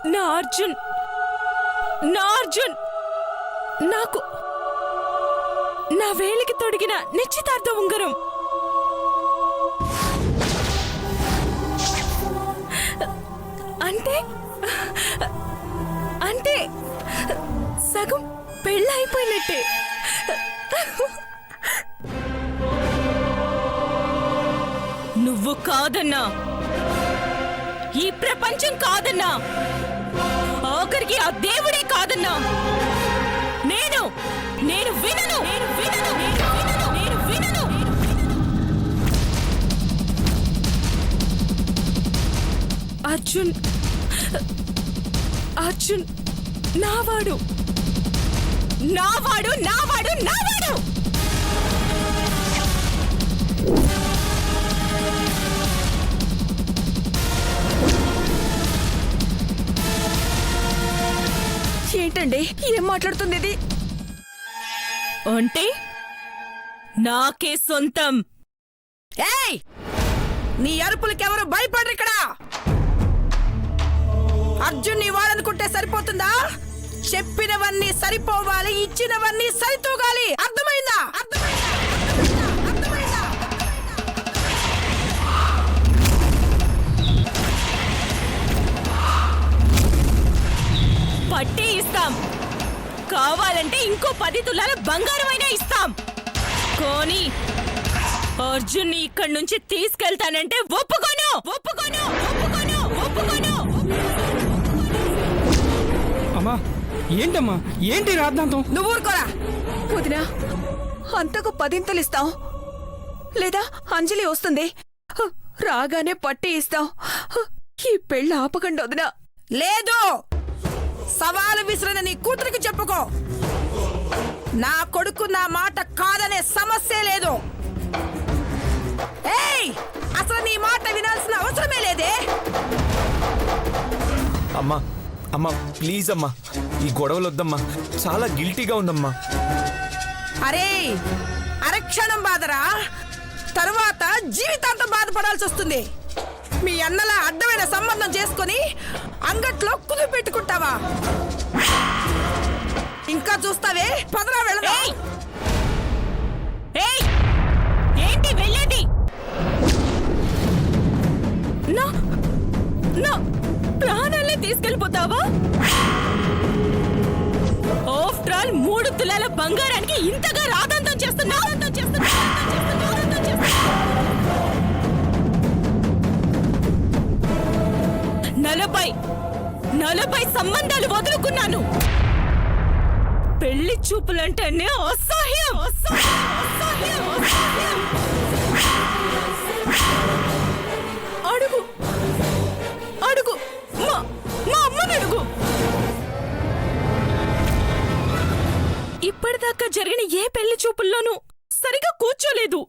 నా అర్జున్ నాకు నా వేలికి తొడిగిన నిశ్చితార్థ ఉంగరం. అంటే అంటే సగం పెళ్ళైపోయినట్టే. నువ్వు కాదన్నా, ఈ ప్రపంచం కాదన్నా, ఆఖరికి ఆ దేవుడే కాదన్నా. నేను నేను వినను నేను వినను నేను వినను నేను వినను. అర్జున్ అర్జున్ నావాడు నావాడు నావాడు నావాడు. ఏంటండి ఏం మాట్లాడుతుంది ఇది? అంటే నాకే సొంతం. ఏయ్, నీ అరుపులకెవరు భయపడరు ఇక్కడ. అర్జున్ నీ వాడనుకుంటే సరిపోతుందా? చెప్పినవన్నీ సరిపోవాలి, ఇచ్చినవన్నీ సరితూగాలి. అర్థమైందా? పట్టే ఇస్తాం, కావాలంటే ఇంకో 10 తులాల బంగారమైనా ఇస్తాం. కోని అర్జున్ ఇక్కడి నుంచి తీసుకెళ్తానంటే ఒప్పుకోను ఒప్పుకోను ఒప్పుకోను ఒప్పుకోను. అమ్మా ఏంటమ్మా, ఏంటి రాద్ధాంతం? నువ్వు ఊరుకోరా. వదినా, అంతకు 10 ఇస్తాం, లేదా అంజలి వస్తుంది, రాగానే పట్టి ఇస్తాం. ఈ పెళ్ళి ఆపకండి వదినా. లేదు, సవాలు విసిరిన నీ కూతురికి చెప్పుకో. నా కొడుకు నా మాట కాదనే సమస్య లేదు. ఏయ్, అసలు నీ మాట వినాల్సిన అవసరమే లేదే. అమ్మా అమ్మా ప్లీజ్ అమ్మా, ఈ గొడవలు వద్దమ్మా, చాలా గిల్టీగా ఉందమ్మా. అరే, అరక్షణం బాధరా, తరువాత జీవితాంతం బాధపడాల్సి వస్తుంది. మీ అన్నలా అడ్డమైన సంబంధం చేసుకుని అంగట్లో కుదురు పెట్టుకుంటావా? ఇంకా చూస్తావే, పదరా వెళదా. ఏంటి వెళ్ళేది? నా నా ప్రాణాలే తీసుకెళ్ళిపోతావా? ఆఫ్టర్ ఆల్ 3 తులాల బంగారానికి ఇంతగా రాదంతం చేస్తున్నా. 40 సంబంధాలు వదులుకున్నాను. పెళ్లి చూపులంటేనే అసహ్యం. అడుగు అడుగు, మా అమ్మని అడుగు. ఇప్పటిదాకా జరిగిన ఏ పెళ్లి చూపుల్లోనూ సరిగా కూర్చోలేదు,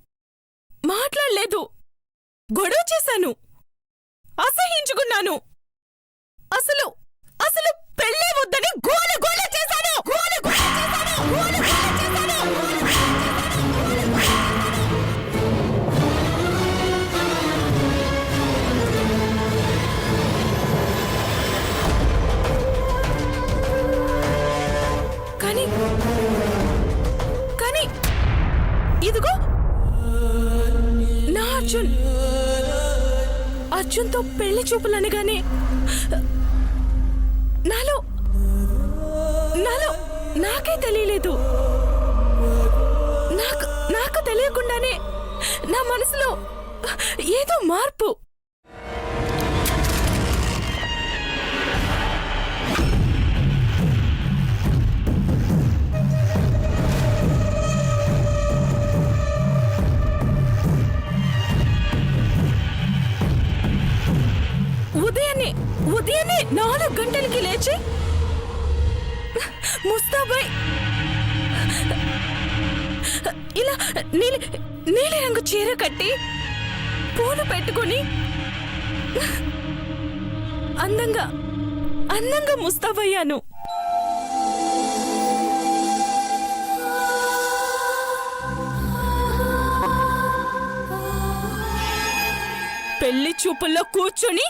మాట్లాడలేదు, గొడవ చేశాను, అసహించుకున్నాను. అసలు పెళ్ళే వద్దని గోల చేశాను. కానీ ఇదిగో నా అర్జున్తో పెళ్లి చూపులనగానే నాలో నాకే తెలియలేదు. నాకు తెలియకుండానే నా మనసులో ఏదో మార్పు. ఉదయాన్నే 4 గంటలకి లేచి ముస్తాబాయ్ ఇలా నీలి రంగు చీర కట్టి పూలు పెట్టుకుని అందంగా ముస్తాబయ్యాను. పెళ్లి చూపుల్లో కూర్చొని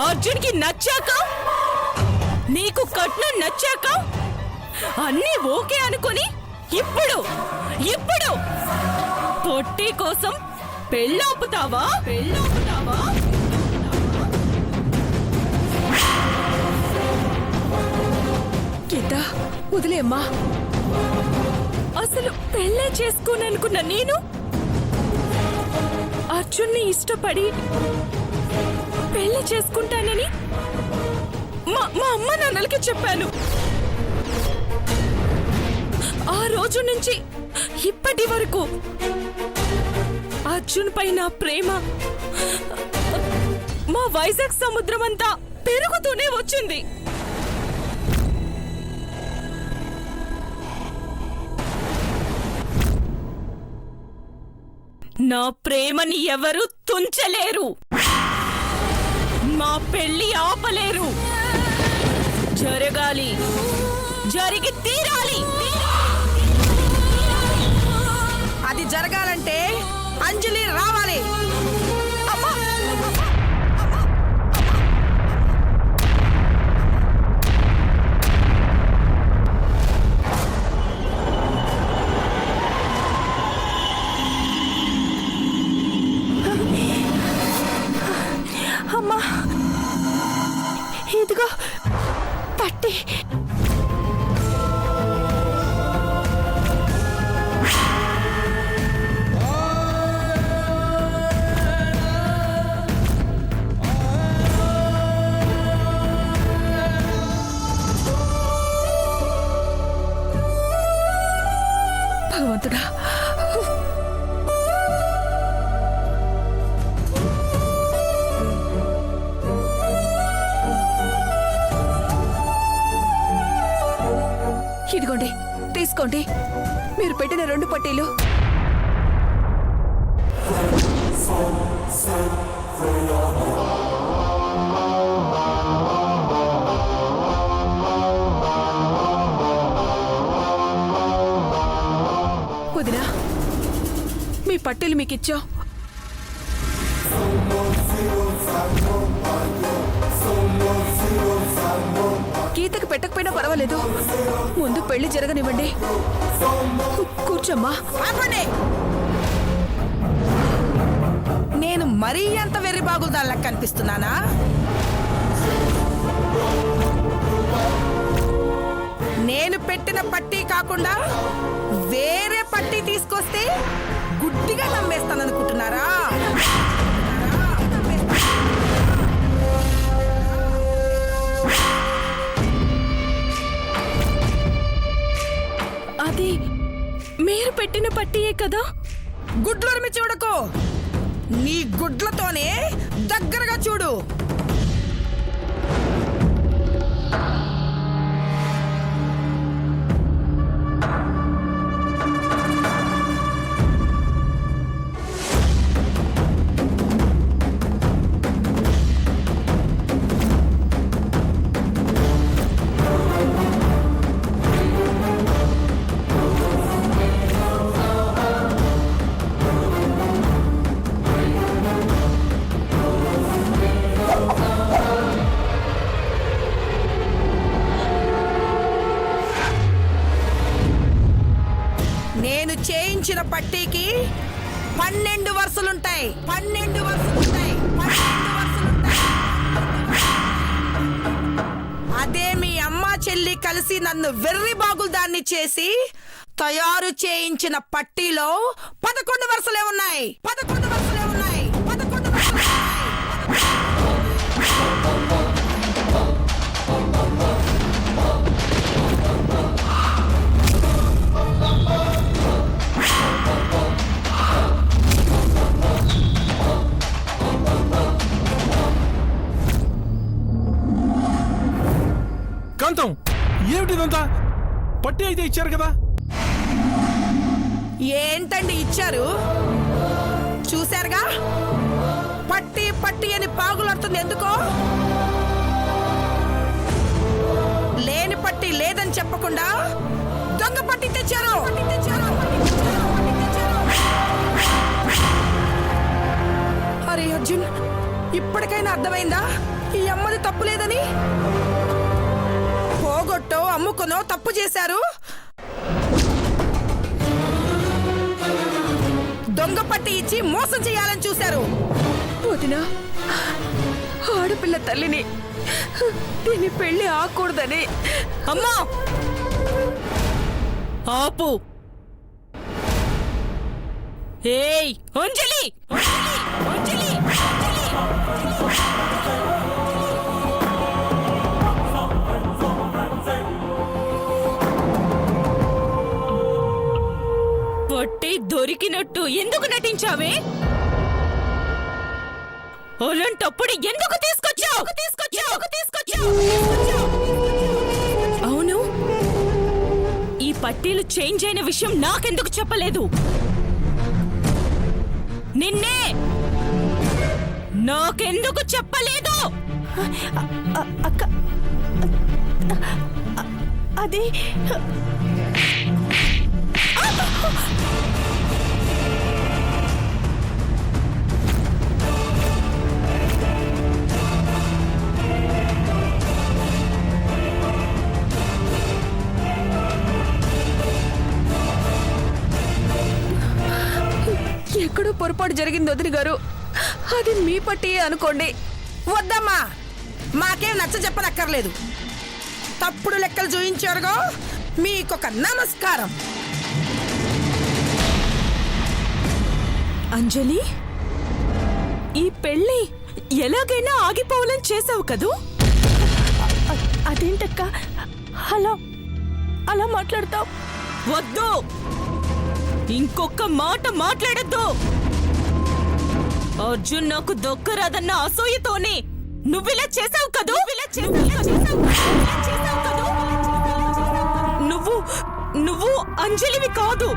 అర్జున్కి నచ్చాక నీకు కట్నం నచ్చాక అన్నీ ఓకే అనుకుని ఇప్పుడు ఇప్పుడు పొట్టి కోసం పెళ్ళాపుతావా? గీత వదిలేమ్మా. అసలు పెళ్ళే చేసుకోననుకున్న నేను అర్జున్ని ఇష్టపడి పెళ్లి చేసుకుంటానని మా అమ్మ నాన్నలకి చెప్పాను. ఆ రోజు నుంచి ఇప్పటి వరకు అర్జున్ పై నా ప్రేమ మా వైజాగ్ సముద్రం అంతా పెరుగుతూనే వచ్చింది. నా ప్రేమని ఎవరు తుంచలేరు, మా పెళ్లి ఆపలేరు. జరగాలి, జరిగి తీరాలి. అది జరగాలంటే అంజలి రావాలి. అమ్మా, ఇదిగో పట్టి. భగవంతుడా, ఇదిగోండి తీసుకోండి, మీరు పెట్టిన 2 పట్టీలు. వదినా, మీ పట్టీలు మీకు ఇచ్చా. గీతకు పెట్టకపోయినా పర్వాలేదు, ముందు పెళ్లి జరగనివ్వండి. కూర్చోమ్మా. ఆపండి. నేను మరీ అంత వెర్రి బాగుదాల్లా కనిపిస్తున్నానా? నేను పెట్టిన పట్టీ కాకుండా వేరే పట్టీ తీసుకొస్తే గుడ్డిగా నమ్మేస్తాననుకుంటున్నారా? అది మీరు పెట్టిన పట్టియే కదా? గుడ్లరిమి చూడకు, నీ గుడ్లతోనే దగ్గరగా చూడు. నేను చేయించిన పట్టీకి 12 వరుసలుంటాయి. 12 వరుసలుంటాయి. 12 వరుసలుంటాయి. అదే మీ అమ్మ చెల్లి కలిసి నన్ను వెర్రి బాగుల్దాన్ని చేసి తయారు చేయించిన పట్టీలో 11 వరుసలే ఉన్నాయి. 11 వరుసలే ఉన్నాయి. 11 వరుసలే ఉన్నాయి. కాంతం, ఏమిటిదంతా? పట్టి అయితే ఇచ్చారు కదా? ఏంటండి ఇచ్చారు? చూశారుగా, పట్టి పట్టి అని పాగులాడుతుంది. ఎందుకో లేని పట్టి లేదని చెప్పకుండా దొంగ పట్టి తెచ్చారు. అరే అర్జున్, ఇప్పటికైనా అర్థమైందా ఈ అమ్మది తప్పు లేదని? నమ్ముకునో తప్పు చేశారు? దొంగ పట్టి ఇచ్చి మోసం చేయాలని చూశారు. వదినా, ఆడపిల్ల తల్లిని దీని పెళ్లి ఆకూడదని. అమ్మా ఆపు. ఏయ్ అంజలి, అంజలి, అంజలి, అంజలి. పొట్టి దొరికినట్టు ఎందుకు నటించావే? అలాంటప్పుడు ఎందుకు తీసుకొచ్చావు? అవును, ఈ పట్టీలు చేంజ్ అయిన విషయం నాకెందుకు చెప్పలేదు? నిన్నే నాకెందుకు చెప్పలేదు? అక్క, అది ఎక్కడో పొరపాటు జరిగింది వదిన గారు. అది మీ పట్టియే అనుకోండి. వద్దమ్మా, మాకేం నచ్చ చెప్పనక్కర్లేదు. తప్పుడు లెక్కలు చూయించారుగో, మీకొక నమస్కారం. అంజలి, ఈ పెళ్లి ఎలాగైనా ఆగిపోవాలని చేసావు కదూ? అదేంటక్క అలా మాట్లాడతావు? వద్దు, ఇంకొక మాట మాట్లాడద్దు. అర్జున్ నాకు దొక్కరాదన్న అసూయతోనే నువ్విలా చేసావు కదూ? నువ్వు అంజలివి కాదు,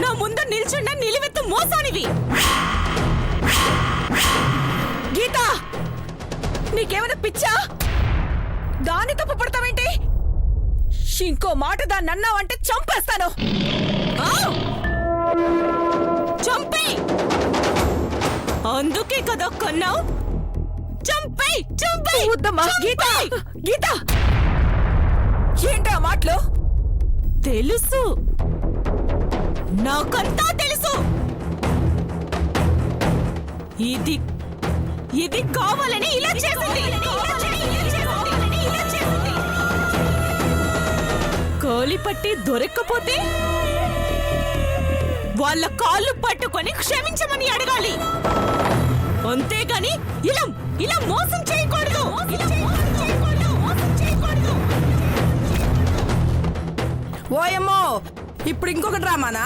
నా ముందు నిల్చున్న నిలువెత్తు మోసానివి. గీత, నీకేమైనా పిచ్చా? దాన్ని తప్పు పడతావేంటి? ఇంకో మాట దాన్ని అన్నావంటే చంపేస్తాను. చంపే, అందుకే కదా కన్నావు. చంపే, చంపే. వద్దమ్మా గీత, గీత, ఏంటా మాటలు? తెలుసు, నాకంతా తెలుసు. ఇది కావాలని ఇలా చేసింది. కాలి పట్టి దొరక్కపోతే వాళ్ళ కాళ్ళు పట్టుకొని క్షమించమని అడగాలి, అంతేగాని ఇలా మోసం చేయకూడదు. ఓయమ్మో, ఇప్పుడు ఇంకొక డ్రామానా?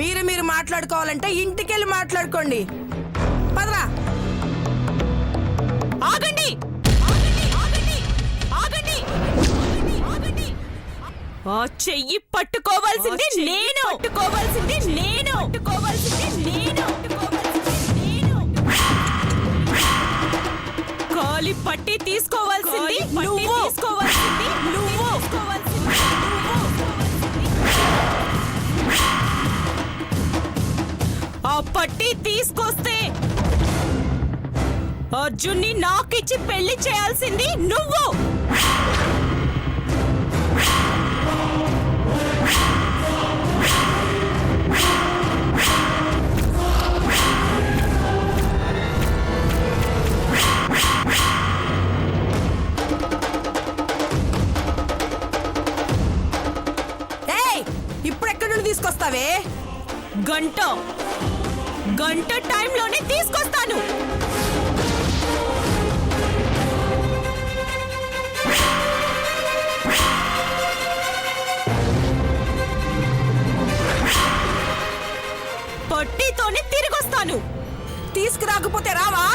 మీరు మాట్లాడుకోవాలంటే ఇంటికెళ్ళి మాట్లాడుకోండి. పదరా. ఆగండి, ఆ చెయ్యి పట్టుకోవాల్సింది నేను. కాలి పట్టి తీసుకోవాల్సింది నువ్వు. ఆ పట్టి తీసుకొస్తే అర్జున్ని నాకిచ్చి పెళ్లి చేయాల్సింది నువ్వు. ఇప్పుడెక్కడి నుండి తీసుకొస్తావే? గంట టైంలోనే తీసుకొస్తాను. పట్టీతోనే తిరిగొస్తాను. తీసుకురాకపోతే రావా?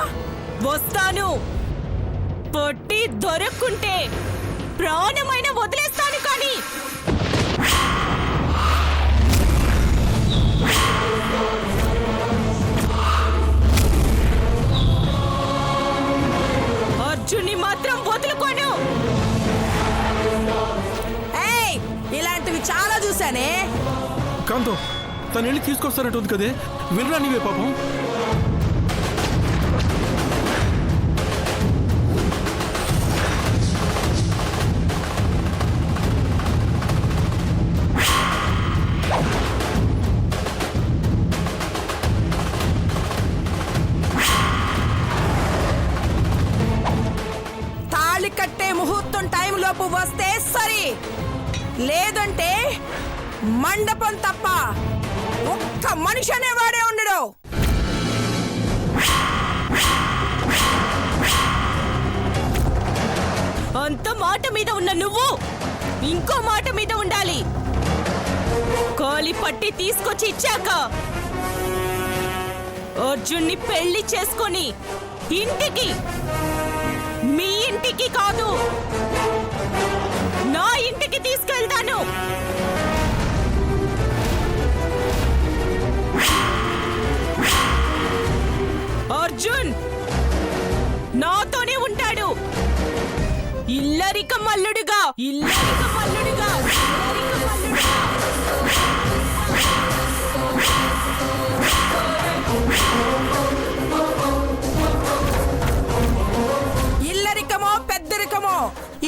వస్తాను. పట్టి దొరక్కుంటే ప్రాణమైన వదిలేస్తాను. కానీ అర్జున్ని మాత్రం వదులుకోను. ఇలాంటివి చాలా చూశానే. కాంతం, తను వెళ్ళి తీసుకొస్తానంటుంది కదే, వినరా నీవే పాపం. లోపు వస్తే సరి, లేదంటే మండపం తప్ప ఒక్క మనిషి అనేవాడే ఉండడు. అంత మాట మీద ఉన్న నువ్వు ఇంకో మాట మీద ఉండాలి. కాలి పట్టి తీసుకొచ్చి ఇచ్చాక అర్జున్ని పెళ్లి చేసుకొని ఇంటికి, మీ ఇంటికి కాదు నా ఇంటికి తీసుకెళ్తాను. అర్జున్ నాతోనే ఉంటాడు. ఇల్లరిక మల్లుడుగా, ఇల్లరిక మల్లుడుగా, ఇల్లరిక మల్లుడుగా. ఇల్లరికమో పెద్దరికమో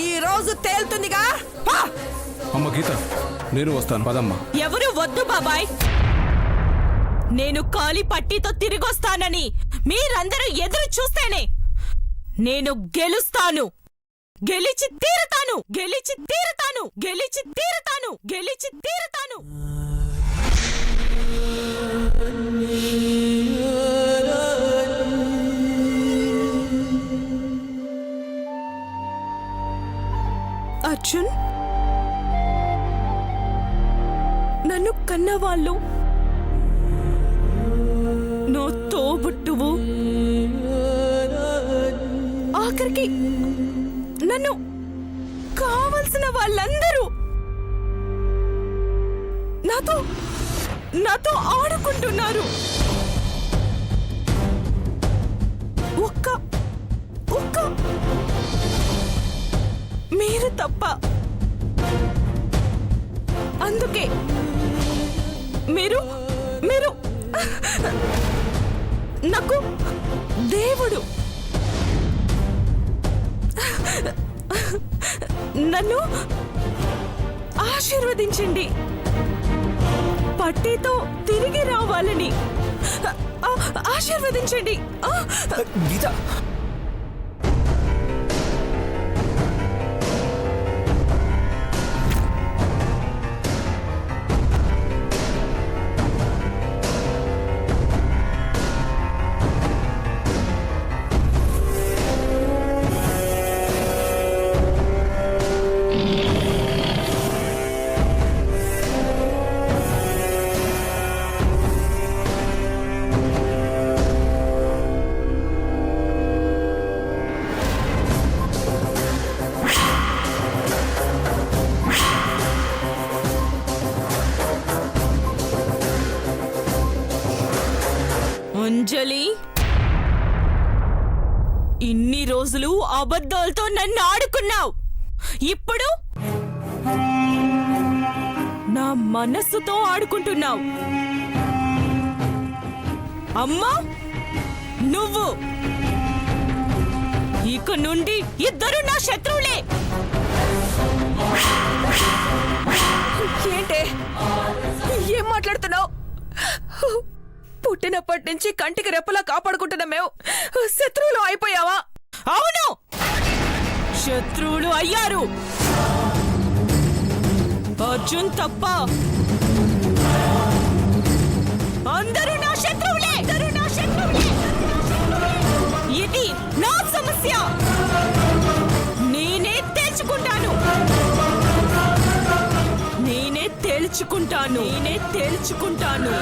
ఈ రోజు తేలుతుందిగా. పా! అమ్మ గీత, నేను వస్తాను, పదమ్మా. ఎవరు వద్దు బాబాయ్. నేను కాలి పట్టీతో తిరిగొస్తానని మీరందరూ ఎదురు చూస్తేనే నేను గెలుస్తాను. గెలిచి తీరుతాను, గెలిచి తీరుతాను, గెలిచి తీరుతాను, గెలిచి తీరుతాను. అర్జున్, నన్ను కన్నవాళ్ళు, నో తోబుట్టువు, ఆఖరికి నన్ను కావలసిన వాళ్ళందరూ నాతో ఆడుకుంటున్నారు. ఒక్క మీరు తప్ప. అందుకే మీరు నాకు దేవుడు. నన్ను ఆశీర్వదించండి. పట్టీతో తిరిగి రావాలని ఆశీర్వదించండి. గీత, అంజలి, ఇన్ని రోజులు అబద్ధాలతో నన్ను ఆడుకున్నావు. ఇప్పుడు నా మనస్సుతో ఆడుకుంటున్నావు. అమ్మా, నువ్వు ఇక నుండి ఇద్దరు నా శత్రువులే. ఏంటే, ఏం మాట్లాడుతున్నావు? పుట్టినప్పటి నుంచి కంటికి రెప్పలా కాపాడుకుంటున్న మేము శత్రువులు అయిపోయావా? అవును, శత్రువులు అయ్యారు. అర్జున్ తప్ప అందరూ నా శత్రువులే. అందరూ నా శత్రువులే. ఇది నా సమస్య. నేనే తేల్చుకుంటాను. నేనే తేల్చుకుంటాను. నేనే తేల్చుకుంటాను.